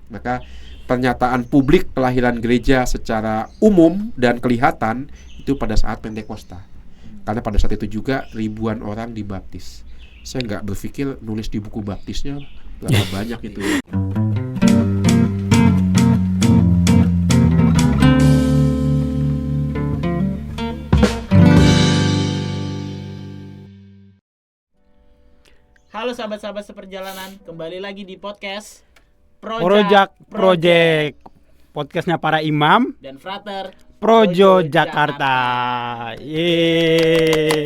Maka pernyataan publik kelahiran gereja secara umum dan kelihatan itu pada saat Pentakosta. Karena pada saat itu juga ribuan orang dibaptis. Saya nggak berpikir nulis di buku baptisnya berapa banyak itu. Halo sahabat-sahabat seperjalanan, kembali lagi di podcast Project. Podcastnya para imam dan frater Projo Jakarta. Yeay.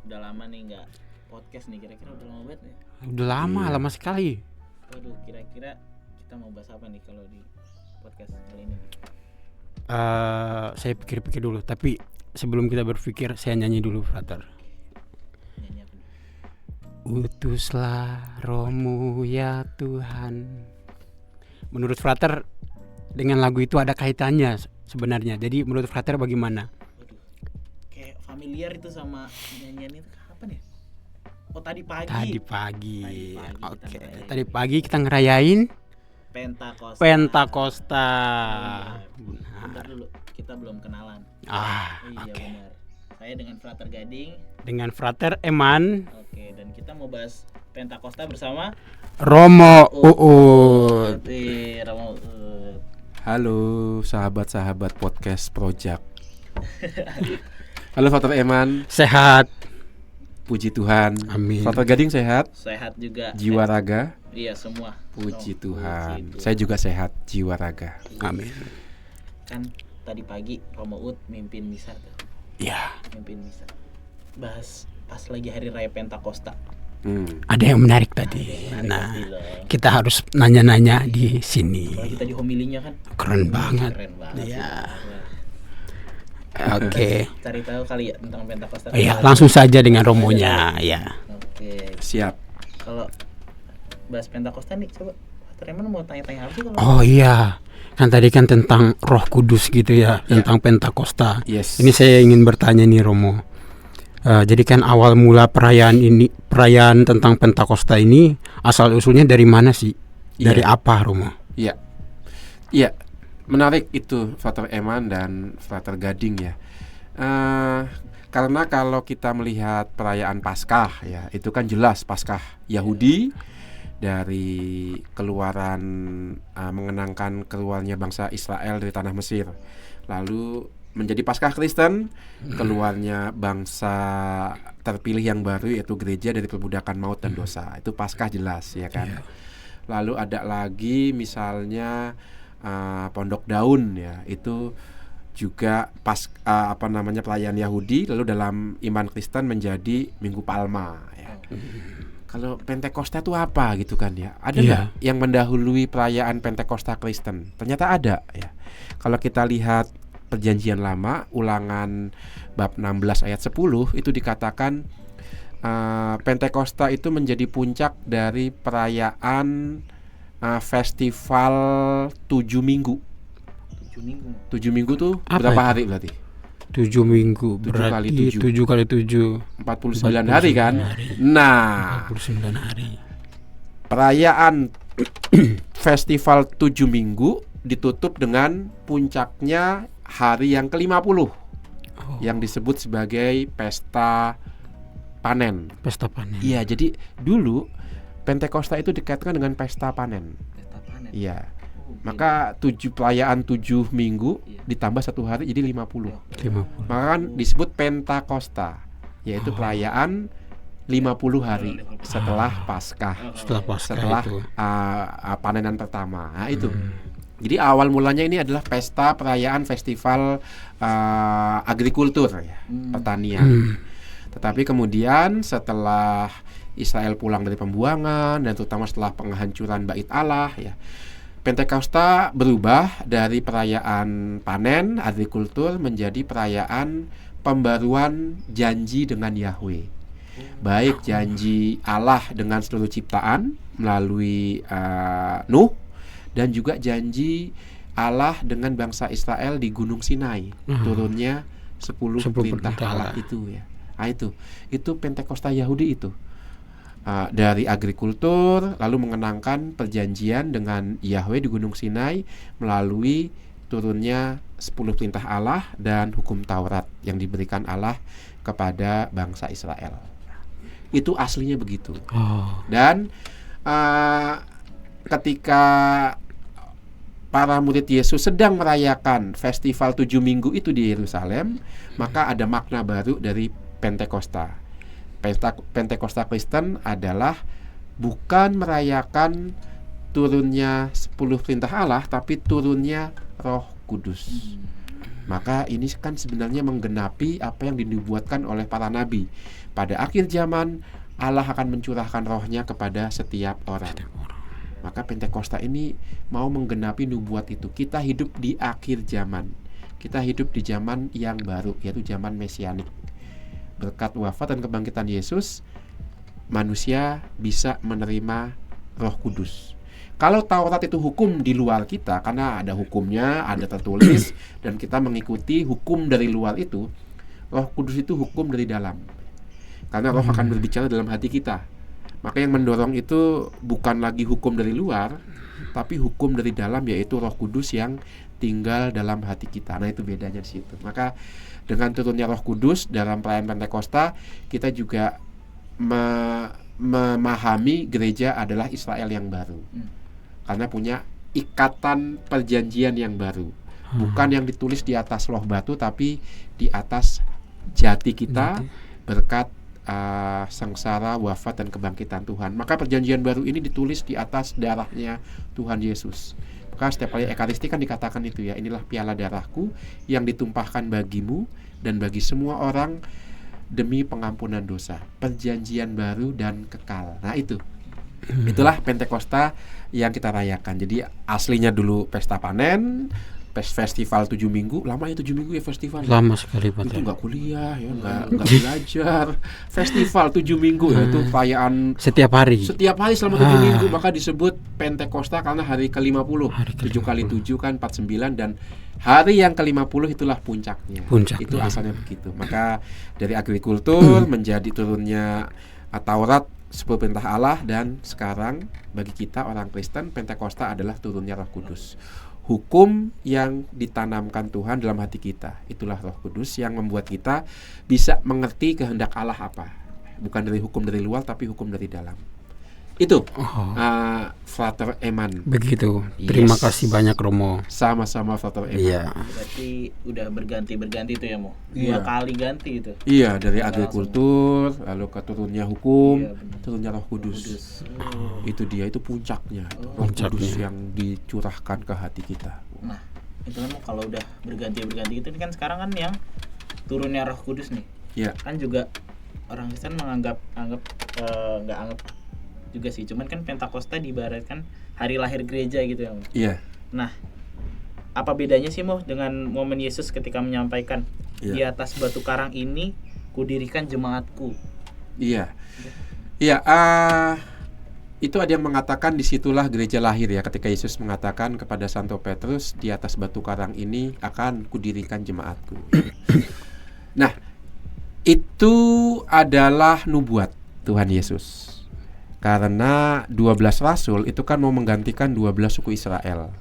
Udah lama nih nggak podcast nih, kira-kira udah lama banget nih. Udah lama sekali. Waduh, kira-kira kita mau bahas apa nih kalau di podcast kali ini? Saya pikir-pikir dulu, tapi sebelum kita berpikir, saya nyanyi dulu, frater. Nyanyi apa nih? Utuslah rohmu ya Tuhan. Menurut frater, dengan lagu itu ada kaitannya sebenarnya. Jadi menurut frater bagaimana? Waduh, kayak familiar itu sama nyanyian itu kapan ya? Oh, tadi pagi. Tadi pagi. Oke. Oke. Tadi pagi kita ngerayain Pentakosta. Bentar dulu, kita belum kenalan. Iya, Oke. benar. Saya dengan frater Gading. Dengan frater Eman, Oke, dan kita mau bahas Pentakosta bersama Romo Uut. Romo Uut. Halo sahabat-sahabat podcast Project. Halo Frater Eman, Sehat. puji Tuhan. Amin. Frater Gading sehat, Sehat juga. jiwa raga, Iya, semua. puji Oh, Tuhan. puji Tuhan. Saya juga sehat, jiwa raga. Amin. Kan tadi pagi Romo Uut mimpin misa tuh. Ya, Mimpin misa. Bahas pas lagi hari raya Pentakosta. ada yang menarik tadi. Nah, kita harus nanya-nanya di sini. Kalau kita di homilinya kan Keren banget. keren banget. Iya. Wah, Oke. cari tahu kali ya tentang Pentakosta. Iya, langsung saja dengan romonya. Ya. Oke. Siap. Kalau bahas Pentakosta nih, coba Frater Eman mau tanya-tanya apa sih kalau Oh iya. Kan tadi kan tentang Roh Kudus gitu ya, tentang Pentakosta. Yes. Ini saya ingin bertanya nih Romo. Jadi kan awal mula perayaan tentang Pentakosta ini asal usulnya dari mana sih? Dari Iya. apa Romo? Iya. Iya. Menarik itu Frater Eman dan Frater Gading ya. Karena kalau kita melihat perayaan Paskah ya, itu kan jelas Paskah Yahudi dari keluaran mengenangkan keluarnya bangsa Israel dari tanah Mesir. Lalu menjadi Paskah Kristen, keluarnya bangsa terpilih yang baru yaitu gereja dari perbudakan maut dan dosa. Itu Paskah jelas ya kan. Iya. Lalu ada lagi misalnya Pondok Daun ya, itu juga perayaan Yahudi, lalu dalam iman Kristen menjadi Minggu Palma ya. Kalau Pentakosta itu apa gitu kan ya? Ada nggak yang mendahului perayaan Pentakosta Kristen? Ternyata ada ya. Kalau kita lihat Perjanjian Lama, Ulangan bab 16 ayat 10 itu dikatakan Pentakosta itu menjadi puncak dari perayaan festival 7 minggu. 7 minggu. 7 minggu tuh Apa berapa itu? hari berarti? 7 minggu 7 berarti kali 7. 7 kali 7 49 hari kan? Nah, 49 hari. perayaan festival 7 minggu ditutup dengan puncaknya hari yang ke-50 yang disebut sebagai pesta panen. Pesta panen. Iya, jadi dulu Pentakosta itu dikaitkan dengan pesta panen. Pesta panen. Iya. Oh, Maka perayaan 7 minggu ditambah 1 hari jadi 50. 50. Maka kan disebut Pentakosta, yaitu perayaan 50 hari setelah Paskah. Setelah Paskah Setelah itu. panenan pertama. Nah, itu. Jadi awal mulanya ini adalah pesta perayaan festival agrikultur ya, pertanian. Tetapi kemudian setelah Israel pulang dari pembuangan dan terutama setelah penghancuran Bait Allah ya, Pentakosta berubah dari perayaan panen agrikultur menjadi perayaan pembaruan janji dengan Yahweh. Baik janji Allah dengan seluruh ciptaan melalui Nuh, dan juga janji Allah dengan bangsa Israel di Gunung Sinai, turunnya 10 perintah Allah itu ya. Nah, itu Pentakosta Yahudi itu. dari agrikultur, lalu mengenangkan perjanjian dengan Yahweh di Gunung Sinai melalui turunnya 10 perintah Allah dan hukum Taurat yang diberikan Allah kepada bangsa Israel. Itu aslinya begitu. Dan ketika para murid Yesus sedang merayakan festival 7 minggu itu di Yerusalem, maka ada makna baru dari Pentakosta. Pentakosta Kristen adalah bukan merayakan turunnya 10 perintah Allah, tapi turunnya Roh Kudus. Maka ini kan sebenarnya menggenapi apa yang dinubuatkan oleh para nabi. Pada akhir zaman Allah akan mencurahkan rohnya kepada setiap orang. Maka Pentakosta ini mau menggenapi nubuat itu. Kita hidup di akhir zaman. Kita hidup di zaman yang baru, yaitu zaman mesianik. Berkat wafat dan kebangkitan Yesus, manusia bisa menerima Roh Kudus. Kalau Taurat itu hukum di luar kita, karena ada hukumnya, ada tertulis, dan kita mengikuti hukum dari luar itu, Roh Kudus itu hukum dari dalam. Karena Roh akan berbicara dalam hati kita. Maka yang mendorong itu bukan lagi hukum dari luar, tapi hukum dari dalam, yaitu Roh Kudus yang tinggal dalam hati kita. Nah, itu bedanya di situ. Maka dengan turunnya Roh Kudus dalam perayaan Pentakosta, kita juga memahami gereja adalah Israel yang baru. Karena punya ikatan perjanjian yang baru. Bukan yang ditulis di atas loh batu, tapi di atas jati kita berkat sengsara, wafat, dan kebangkitan Tuhan. Maka perjanjian baru ini ditulis di atas darahnya Tuhan Yesus. Maka setiap kali Ekaristi kan dikatakan itu ya, inilah piala darahku yang ditumpahkan bagimu dan bagi semua orang demi pengampunan dosa. Perjanjian baru dan kekal. Nah itu, itulah Pentakosta yang kita rayakan. Jadi aslinya dulu pesta panen, festival 7 minggu. Lama ya 7 minggu ya festival. Lama sekali Pak. Itu nggak kuliah ya, nggak belajar. Festival 7 minggu ya, itu perayaan setiap hari selama 7 minggu. Maka disebut Pentakosta karena hari ke-50. 7 kali 7 kan 49, dan hari yang ke-50 itulah puncaknya. Itu asalnya begitu. Maka dari agrikultur menjadi turunnya Taurat, 10 perintah Allah, dan sekarang bagi kita orang Kristen, Pentakosta adalah turunnya Roh Kudus. Hukum yang ditanamkan Tuhan dalam hati kita, itulah Roh Kudus yang membuat kita bisa mengerti kehendak Allah apa. Bukan dari hukum dari luar, tapi hukum dari dalam. Itu Frater Eman. Begitu. Terima kasih banyak Romo. Sama-sama Frater Eman. Iya. Berarti udah berganti tuh ya Mo. 2 Iya. kali ganti itu. Iya, dari agrikultur lalu ke turunnya hukum, turunnya Roh Kudus. Itu dia, itu puncaknya. Roh Kudus yang dicurahkan ke hati kita. Nah, itu kan kalau udah berganti itu kan sekarang kan yang turunnya Roh Kudus nih. Iya. Kan juga orang Kristen nggak anggap juga sih, cuman kan Pentakosta diibaratkan hari lahir gereja gitu ya Mo. Iya. Nah, apa bedanya sih Mo dengan momen Yesus ketika menyampaikan di atas batu karang ini kudirikan jemaatku? Iya. Iya, itu ada yang mengatakan disitulah gereja lahir ya, ketika Yesus mengatakan kepada Santo Petrus, di atas batu karang ini akan kudirikan jemaatku. Nah, itu adalah nubuat Tuhan Yesus. Karena 12 rasul itu kan mau menggantikan 12 suku Israel.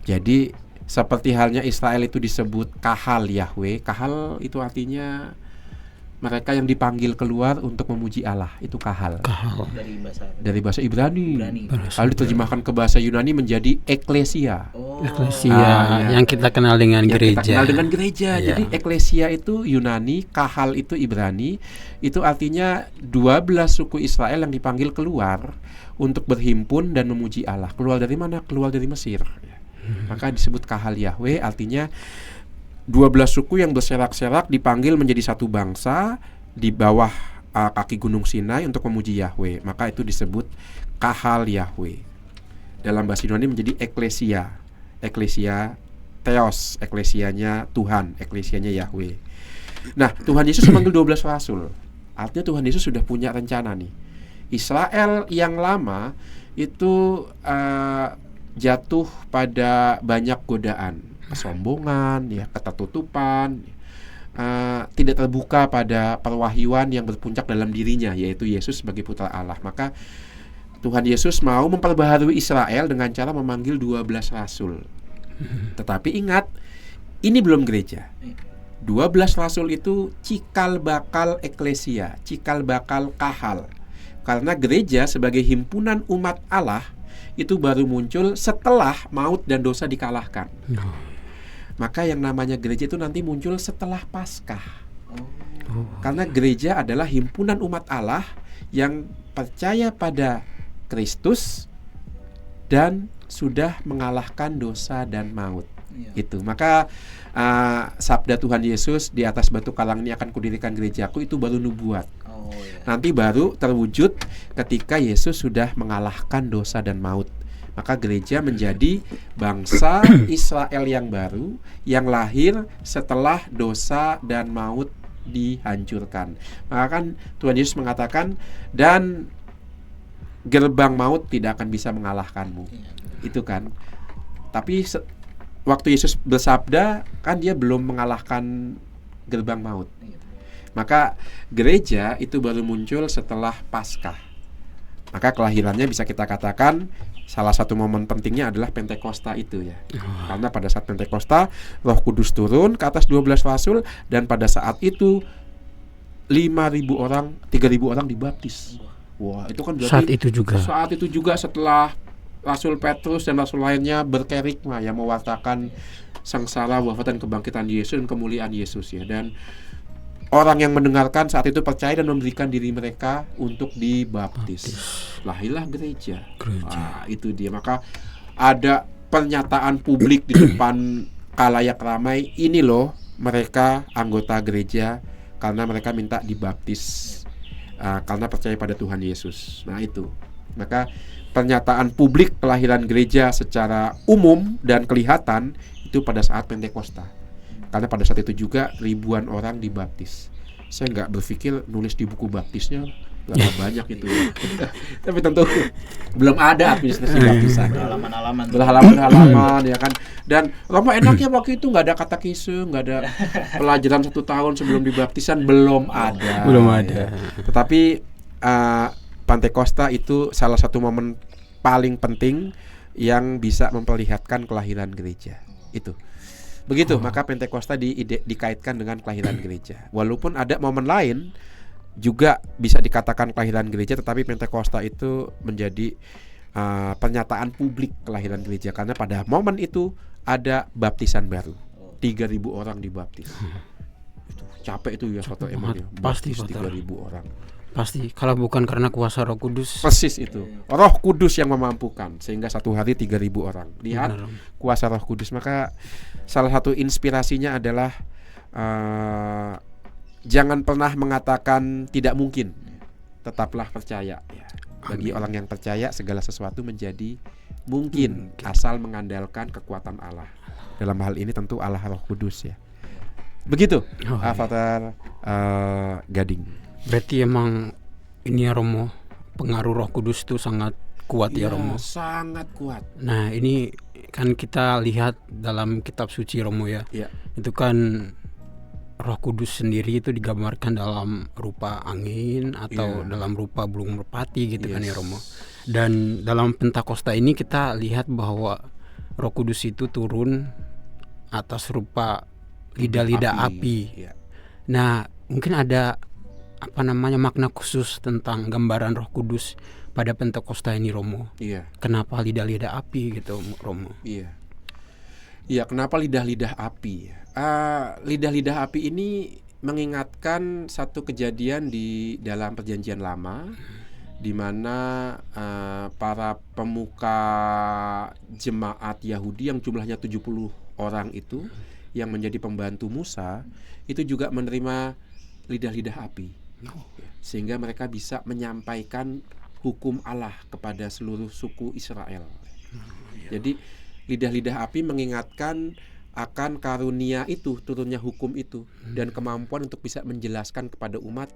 Jadi seperti halnya Israel itu disebut kahal Yahweh. Kahal itu artinya mereka yang dipanggil keluar untuk memuji Allah, itu kahal. Dari bahasa Ibrani. Lalu diterjemahkan ke bahasa Yunani menjadi eklesia. Yang kita kenal dengan gereja. Jadi eklesia itu Yunani, kahal itu Ibrani. Itu artinya 12 suku Israel yang dipanggil keluar untuk berhimpun dan memuji Allah. Keluar dari mana? Keluar dari Mesir. Maka disebut kahal Yahweh, artinya 12 suku yang berserak-serak dipanggil menjadi satu bangsa di bawah kaki Gunung Sinai untuk memuji Yahweh. Maka itu disebut kahal Yahweh. Dalam bahasa Yunani menjadi eklesia. Eklesia Theos, eklesianya Tuhan, eklesianya Yahweh. Nah, Tuhan Yesus memanggil 12 rasul. Artinya Tuhan Yesus sudah punya rencana nih. Israel yang lama itu jatuh pada banyak godaan, kesombongan, ya, ketertutupan, tidak terbuka pada perwahyuan yang berpuncak dalam dirinya, yaitu Yesus sebagai putra Allah. Maka Tuhan Yesus mau memperbaharui Israel dengan cara memanggil 12 rasul. Tetapi ingat, ini belum gereja. 12 rasul itu cikal bakal eklesia, cikal bakal kahal. Karena gereja sebagai himpunan umat Allah itu baru muncul setelah maut dan dosa dikalahkan. Maka yang namanya gereja itu nanti muncul setelah Paskah. Karena gereja adalah himpunan umat Allah yang percaya pada Kristus dan sudah mengalahkan dosa dan maut. Itu. Maka sabda Tuhan Yesus di atas batu karang ini akan kudirikan gerejaku itu baru nubuat. Nanti baru terwujud ketika Yesus sudah mengalahkan dosa dan maut. Maka gereja menjadi bangsa Israel yang baru, yang lahir setelah dosa dan maut dihancurkan. Maka kan Tuhan Yesus mengatakan, dan gerbang maut tidak akan bisa mengalahkanmu. Itu kan. Tapi waktu Yesus bersabda, kan dia belum mengalahkan gerbang maut. Maka gereja itu baru muncul setelah Paskah. Maka kelahirannya bisa kita katakan salah satu momen pentingnya adalah Pentakosta itu ya. Karena pada saat Pentakosta Roh Kudus turun ke atas 12 rasul, dan pada saat itu 5.000 orang, 3.000 orang dibaptis. Wah, itu kan berarti saat itu juga setelah Rasul Petrus dan rasul lainnya berkerigma yang mewartakan sengsara, wafat dan kebangkitan Yesus dan kemuliaan Yesus ya. Dan orang yang mendengarkan saat itu percaya dan memberikan diri mereka untuk dibaptis. Lahirlah gereja. Wah, itu dia. Maka ada pernyataan publik di depan khalayak ramai, ini loh mereka anggota gereja karena mereka minta dibaptis karena percaya pada Tuhan Yesus. Nah itu. Maka pernyataan publik kelahiran gereja secara umum dan kelihatan itu pada saat Pentakosta. Karena pada saat itu juga ribuan orang dibaptis. Saya nggak berpikir nulis di buku baptisnya berapa banyak itu. Tapi tentu belum ada administrasi baptisan. Berhalaman ya kan. Dan Romo enaknya waktu itu nggak ada katekise, nggak ada pelajaran 1 tahun sebelum dibaptisan, belum ada. Ya. Tetapi Pentakosta itu salah satu momen paling penting yang bisa memperlihatkan kelahiran gereja. Itu. Begitu, maka Pentakosta dikaitkan dengan kelahiran gereja. Walaupun ada momen lain juga bisa dikatakan kelahiran gereja, tetapi Pentakosta itu menjadi pernyataan publik kelahiran gereja. Karena pada momen itu ada baptisan baru, 3.000 orang dibaptis. Itu capek itu ya, foto emang ya, pasti 3.000 orang. Pasti, kalau bukan karena kuasa Roh Kudus. Persis itu. Roh Kudus yang memampukan sehingga satu hari 3.000 orang. Lihat kuasa Roh Kudus. Maka salah satu inspirasinya adalah jangan pernah mengatakan tidak mungkin. Tetaplah percaya ya. Bagi orang yang percaya segala sesuatu menjadi mungkin asal mengandalkan kekuatan Allah. Dalam hal ini tentu Allah Roh Kudus ya. Begitu, Avatar Gading. Berarti emang ini ya Romo, pengaruh Roh Kudus itu sangat kuat ya Romo. Sangat kuat. Nah ini kan kita lihat dalam kitab suci Romo ya. Itu kan Roh Kudus sendiri itu digambarkan dalam rupa angin atau dalam rupa burung merpati gitu kan ya Romo. Dan dalam Pentakosta ini kita lihat bahwa Roh Kudus itu turun atas rupa lidah-lidah api. Nah mungkin ada makna khusus tentang gambaran Roh Kudus pada Pentakosta ini Romo. Kenapa lidah-lidah api gitu Romo? Iya, kenapa lidah-lidah api? Lidah-lidah api ini mengingatkan satu kejadian di dalam Perjanjian Lama, di mana para pemuka jemaat Yahudi yang jumlahnya 70 orang itu yang menjadi pembantu Musa itu juga menerima lidah-lidah api. Sehingga mereka bisa menyampaikan hukum Allah kepada seluruh suku Israel. Jadi lidah-lidah api mengingatkan akan karunia itu, turunnya hukum itu, dan kemampuan untuk bisa menjelaskan kepada umat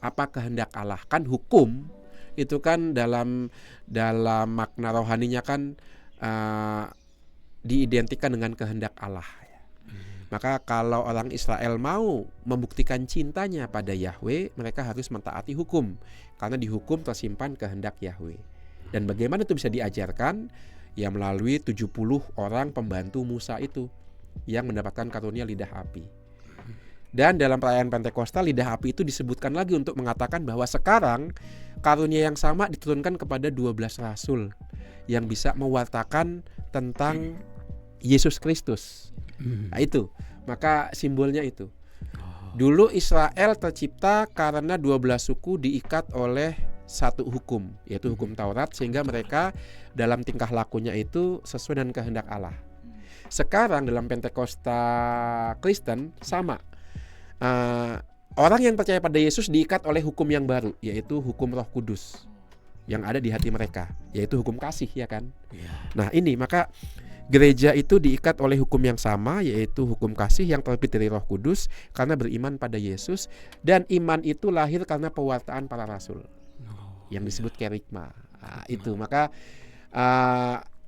apa kehendak Allah. Kan hukum itu kan dalam makna rohaninya kan diidentikan dengan kehendak Allah. Maka kalau orang Israel mau membuktikan cintanya pada Yahweh, mereka harus mentaati hukum, karena di hukum tersimpan kehendak Yahweh. Dan bagaimana itu bisa diajarkan? Ya melalui 70 orang pembantu Musa itu yang mendapatkan karunia lidah api. Dan dalam perayaan Pentekostal, lidah api itu disebutkan lagi untuk mengatakan bahwa sekarang karunia yang sama diturunkan kepada 12 rasul yang bisa mewartakan tentang Yesus Kristus. Nah itu, maka simbolnya itu. Dulu Israel tercipta karena 12 suku diikat oleh satu hukum, yaitu hukum Taurat, sehingga mereka dalam tingkah lakunya itu sesuai dengan kehendak Allah. Sekarang dalam Pentakosta Kristen sama. Orang yang percaya pada Yesus diikat oleh hukum yang baru, yaitu hukum Roh Kudus yang ada di hati mereka, yaitu hukum kasih, ya kan? Nah ini, maka gereja itu diikat oleh hukum yang sama, yaitu hukum kasih yang terbit dari Roh Kudus karena beriman pada Yesus. Dan iman itu lahir karena pewartaan para rasul yang disebut kerigma. Itu, maka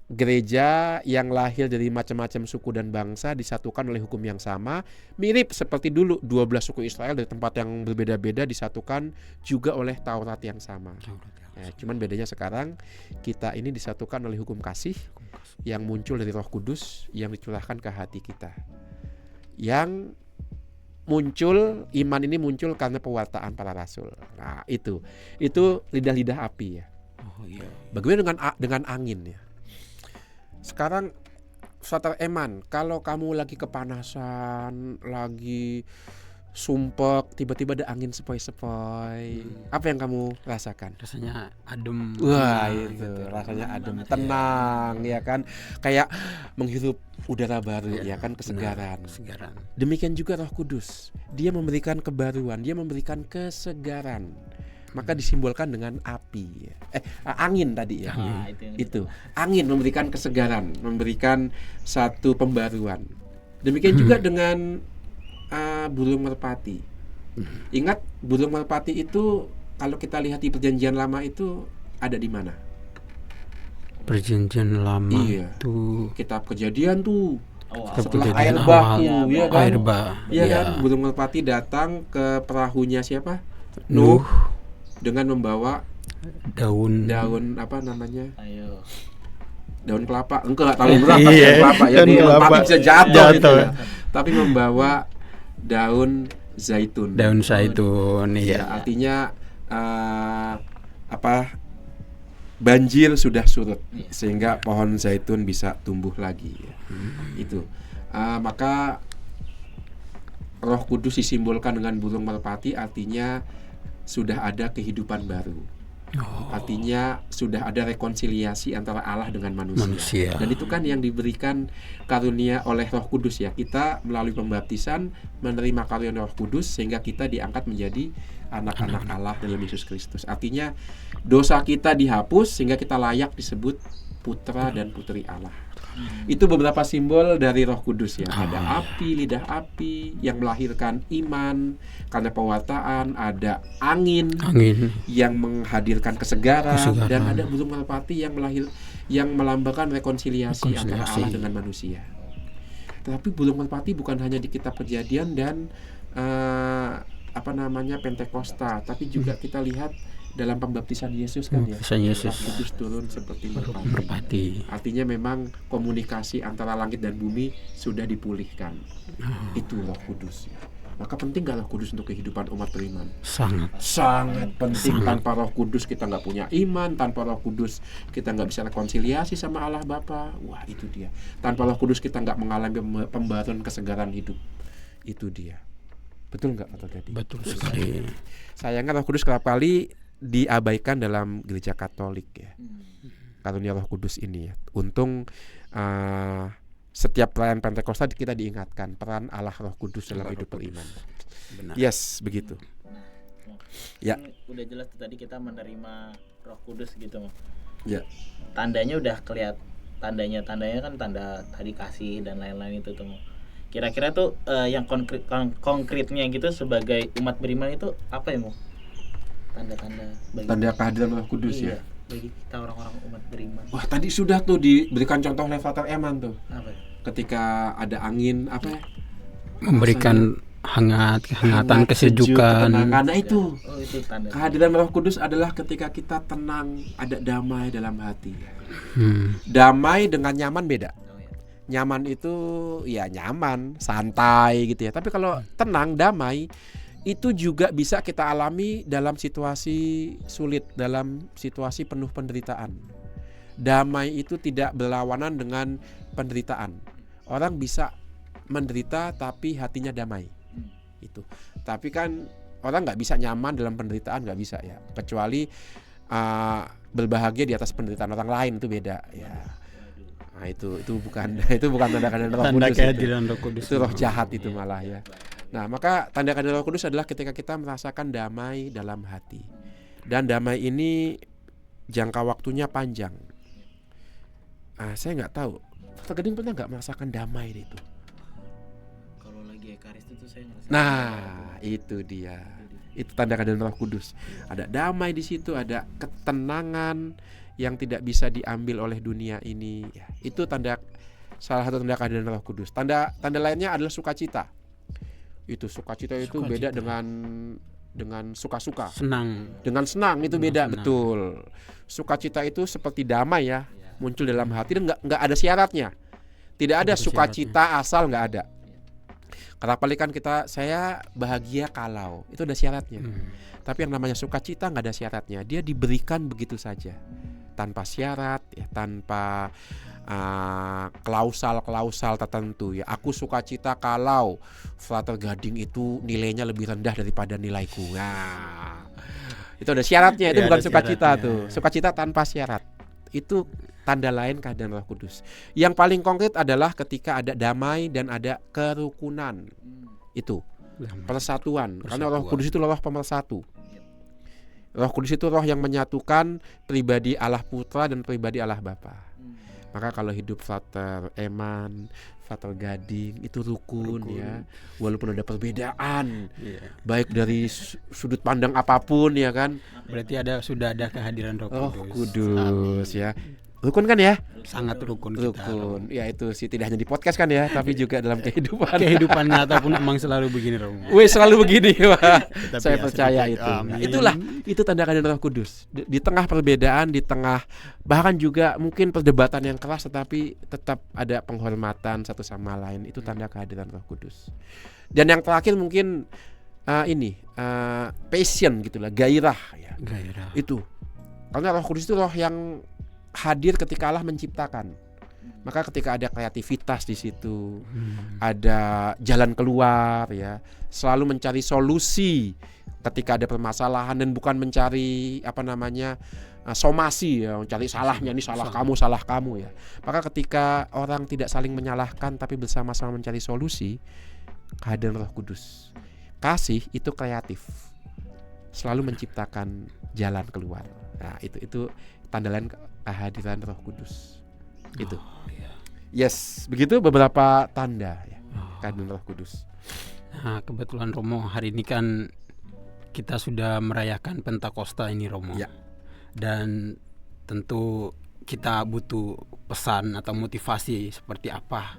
gereja yang lahir dari macam-macam suku dan bangsa disatukan oleh hukum yang sama, mirip seperti dulu 12 suku Israel dari tempat yang berbeda-beda disatukan juga oleh Taurat yang sama. Cuman bedanya sekarang kita ini disatukan oleh hukum kasih yang muncul dari Roh Kudus yang dicurahkan ke hati kita. Yang muncul, iman ini muncul karena pewartaan para rasul. Nah, itu lidah-lidah api ya. Bagaimana dengan angin ya? Sekarang Saudara Eman, kalau kamu lagi kepanasan, lagi sumpek, tiba-tiba ada angin sepoi-sepoi, apa yang kamu rasakan? Rasanya adem. Wah itu gitu. Rasanya adem, tenang ya kan, kayak menghirup udara baru ya kan, kesegaran. Demikian juga Roh Kudus, dia memberikan kebaruan, dia memberikan kesegaran. Maka disimbolkan dengan api, angin tadi ya. Itu angin memberikan kesegaran, memberikan satu pembaruan. Demikian juga dengan burung merpati. Ingat burung merpati itu kalau kita lihat di Perjanjian Lama itu ada di mana? Perjanjian Lama itu kitab Kejadian tuh. Setelah air bah, ya kan? Air bah. Iya kan? Burung merpati datang ke perahunya siapa? Nuh. Dengan membawa daun apa namanya? Daun kelapa. Enggak tahu berapa kelapa ya. Merpati bisa jatuh gitu ya. Tapi membawa daun zaitun. Daun zaitun, ya. Artinya banjir sudah surut sehingga pohon zaitun bisa tumbuh lagi. Itu. Maka Roh Kudus disimbolkan dengan burung merpati, artinya sudah ada kehidupan baru. Artinya sudah ada rekonsiliasi antara Allah dengan manusia. Dan itu kan yang diberikan karunia oleh Roh Kudus ya. Kita melalui pembaptisan menerima karunia Roh Kudus sehingga kita diangkat menjadi anak-anak Allah dalam Yesus Kristus. Artinya dosa kita dihapus sehingga kita layak disebut putra dan putri Allah. Itu beberapa simbol dari Roh Kudus ya. Ada api, lidah api yang melahirkan iman karena pewartaan, ada angin yang menghadirkan kesegaran. Dan ada burung merpati yang melambangkan rekonsiliasi antara Allah dengan manusia. Tetapi burung merpati bukan hanya di kitab Kejadian dan Pentakosta, tapi juga kita lihat dalam pembaptisan Yesus kan ya. Yesus Kudus turun seperti merpati. Artinya memang komunikasi antara langit dan bumi sudah dipulihkan. Itu Roh Kudus ya. Maka penting gak Roh Kudus untuk kehidupan umat beriman? Sangat penting. Tanpa Roh Kudus kita gak punya iman. Tanpa Roh Kudus kita gak bisa rekonsiliasi sama Allah Bapa. Wah itu dia. Tanpa Roh Kudus kita gak mengalami pembaruan kesegaran hidup. Itu dia. Betul gak Pak Gadi? Betul sekali. Sayangnya Roh Kudus kerap kali diabaikan dalam gereja Katolik ya. Karunia Roh Kudus ini ya. Untung setiap perayaan Pentakosta kita diingatkan peran Allah Roh Kudus dalam hidup beriman. Benar. Yes, begitu. Ya. Udah jelas tadi kita menerima Roh Kudus gitu. Ya. Tandanya udah kelihatan. Tandanya kan tanda tadi kasih dan lain-lain itu tuh. Kira-kira tuh yang konkretnya gitu sebagai umat beriman itu apa ya, Mo? Tanda kehadiran Roh Kudus ya bagi kita orang-orang umat beriman. Wah tadi sudah tuh diberikan contoh oleh Father Eman tuh. Apa? Ketika ada angin memberikan kehangatan, kesejukan. Ketenangan. Nah itu. Itu tanda. Kehadiran Roh Kudus adalah ketika kita tenang, ada damai dalam hati. Damai dengan nyaman beda. Nyaman itu ya nyaman, santai gitu ya. Tapi kalau tenang, damai itu juga bisa kita alami dalam situasi sulit, dalam situasi penuh penderitaan. Damai itu tidak berlawanan dengan penderitaan. Orang bisa menderita tapi hatinya damai. Itu. Tapi kan orang nggak bisa nyaman dalam penderitaan, nggak bisa ya. Kecuali berbahagia di atas penderitaan orang lain, itu beda ya. Nah itu bukan tanda kehadiran Roh Kudus. Itu roh jahat itu malah ya. Nah maka tanda kehadiran Roh Kudus adalah ketika kita merasakan damai dalam hati. Dan damai ini jangka waktunya panjang. Saya nggak tahu. Dr. Gading pernah nggak merasakan damai itu? Itu saya ngerasa. Nah, itu dia. Itu tanda kehadiran Roh Kudus. Ada damai di situ, ada ketenangan yang tidak bisa diambil oleh dunia ini. Ya, itu salah satu tanda kehadiran Roh Kudus. Tanda lainnya adalah sukacita. Itu sukacita itu beda dengan suka-suka. Senang. Dengan senang itu beda, betul. Sukacita itu seperti damai ya, muncul dalam hati dan nggak ada syaratnya. Tidak ada sukacita asal, nggak ada. Karena paling kan saya bahagia kalau itu ada syaratnya. Tapi yang namanya sukacita nggak ada syaratnya. Dia diberikan begitu saja, tanpa syarat, ya, tanpa klausal tertentu. Ya, aku sukacita kalau Frater Gading itu nilainya lebih rendah daripada nilaiku. Nah, itu ada syaratnya. Itu bukan sukacita tuh. Sukacita tanpa syarat. Itu tanda lain kehadiran Roh Kudus. Yang paling konkret adalah ketika ada damai dan ada kerukunan. Itu persatuan. Karena Roh Kudus itu roh pemersatu. Roh Kudus itu roh yang menyatukan pribadi Allah Putra dan pribadi Allah Bapa. Maka kalau hidup Frater Eman, Frater Gading itu rukun ya. Walaupun ada perbedaan, baik dari sudut pandang apapun ya kan. Berarti sudah ada kehadiran Roh Kudus ya. Rukun kan ya? Sangat rukun. Ya itu sih, tidak hanya di podcast kan ya, tapi juga dalam kehidupan. Kehidupan nyata pun memang selalu begini, Romo. Selalu begini, Wah. Saya percaya itu. Nah, itu tanda kehadiran Roh Kudus. Di tengah perbedaan, di tengah bahkan juga mungkin perdebatan yang keras, tetapi tetap ada penghormatan satu sama lain. Itu tanda kehadiran Roh Kudus. Dan yang terakhir mungkin passion gitulah, gairah ya. Gairah. Itu. Karena Roh Kudus itu roh yang hadir ketika Allah menciptakan. Maka ketika ada kreativitas di situ, ada jalan keluar ya, selalu mencari solusi ketika ada permasalahan dan bukan mencari somasi ya, mencari salahnya, ini salah kamu ya. Maka ketika orang tidak saling menyalahkan tapi bersama-sama mencari solusi, kehadiran Roh Kudus. Kasih itu kreatif. Selalu menciptakan jalan keluar. Nah, itu tanda lain kehadiran Roh Kudus. Itu. Yes, begitu beberapa tanda ya, kehadiran Roh Kudus. Nah, kebetulan Romo, hari ini kan kita sudah merayakan Pentakosta ini, Romo. Ya. Dan tentu kita butuh pesan atau motivasi seperti apa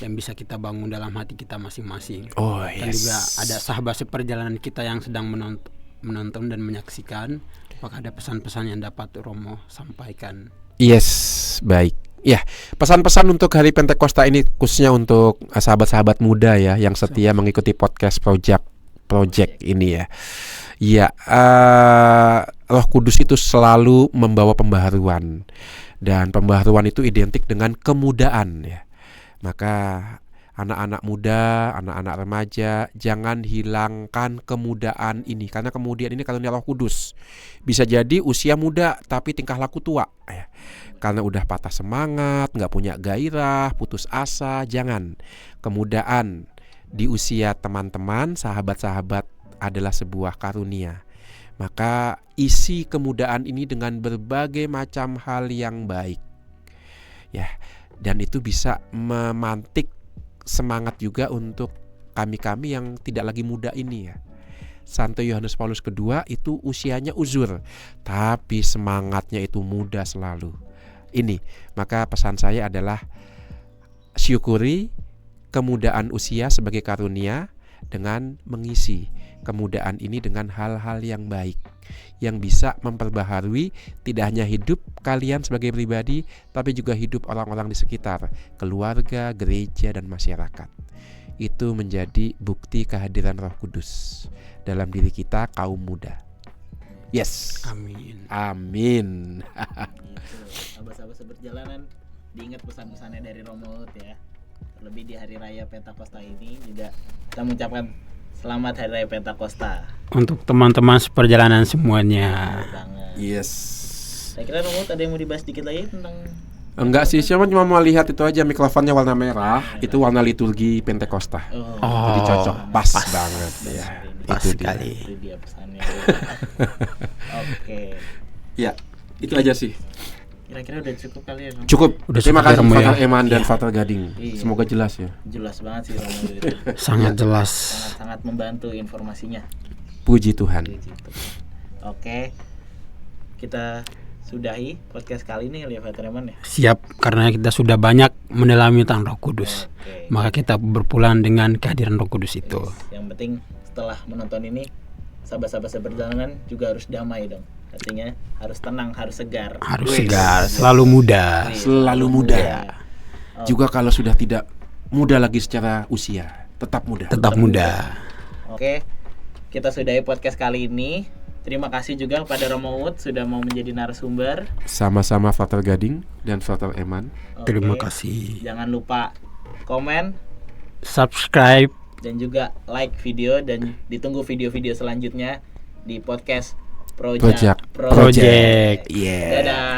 yang bisa kita bangun dalam hati kita masing-masing. Dan juga ada sahabat seperjalanan kita yang sedang menonton dan menyaksikan. Apakah ada pesan-pesan yang dapat Romo sampaikan? Yes, baik. Ya, pesan-pesan untuk hari Pentakosta ini khususnya untuk sahabat-sahabat muda ya yang setia mengikuti podcast project ini ya. Ya, Roh Kudus itu selalu membawa pembaharuan, dan pembaharuan itu identik dengan kemudaan ya. Maka anak-anak muda, anak-anak remaja, jangan hilangkan kemudaan ini, karena kemudaan ini karunia Roh Kudus. Bisa jadi usia muda tapi tingkah laku tua ya. Karena udah patah semangat, gak punya gairah, putus asa. Jangan. Kemudaan di usia teman-teman, sahabat-sahabat adalah sebuah karunia. Maka isi kemudaan ini dengan berbagai macam hal yang baik ya. Dan itu bisa memantik semangat juga untuk kami-kami yang tidak lagi muda ini ya. Santo Yohanes Paulus II itu usianya uzur, tapi semangatnya itu muda selalu. Ini, maka pesan saya adalah syukuri kemudaan usia sebagai karunia dengan mengisi kemudaan ini dengan hal-hal yang baik yang bisa memperbaharui tidak hanya hidup kalian sebagai pribadi, tapi juga hidup orang-orang di sekitar, keluarga, gereja, dan masyarakat. Itu menjadi bukti kehadiran Roh Kudus dalam diri kita kaum muda. Yes. Amin. Amin. Sahabat-sahabat seperjalanan, diingat pesan-pesannya dari Romo Ut ya. Terlebih di hari raya Pentakosta ini juga kita mengucapkan selamat hari raya Pentakosta untuk teman-teman seperjalanan semuanya. Yes. Saya kira Romo Ut ada yang mau dibahas dikit lagi tentang. Enggak sih, cuma mau lihat itu aja, mikrofonnya warna merah, itu warna liturgi Pentakosta. Jadi cocok, pas banget ya. Pas itu sekali. Itu dia pesannya. Oke. Ya, itu aja sih. Kira-kira udah cukup kali ya, Romo? Cukup. Udah Terima cukup ya, kasih Romo, Father ya. Eman dan Iya. Father Gading. Iya. Semoga jelas ya. Jelas banget sih Romo itu. Sangat jelas. Sangat membantu informasinya. Puji Tuhan. Oke. Kita sudahi podcast kali ini ya Father Eman ya. Siap, karena kita sudah banyak mendalami tentang Roh Kudus. Oke. Maka kita berpulang dengan kehadiran Roh Kudus itu. Yang penting setelah menonton ini, sahabat-sahabat seperjalanan juga harus damai dong. Artinya harus tenang, harus segar. Harus segar, selalu muda. Selalu muda. Oh. Juga kalau sudah tidak muda lagi secara usia, tetap muda. Tetap muda. Oke, kita sudahi podcast kali ini. Terima kasih juga kepada Romo Ut sudah mau menjadi narasumber. Sama-sama Father Gading dan Father Eman. Oke, Terima kasih. Jangan lupa komen Subscribe. dan juga like video, dan ditunggu video-video selanjutnya di podcast Project. Project. Yeah. Dadah.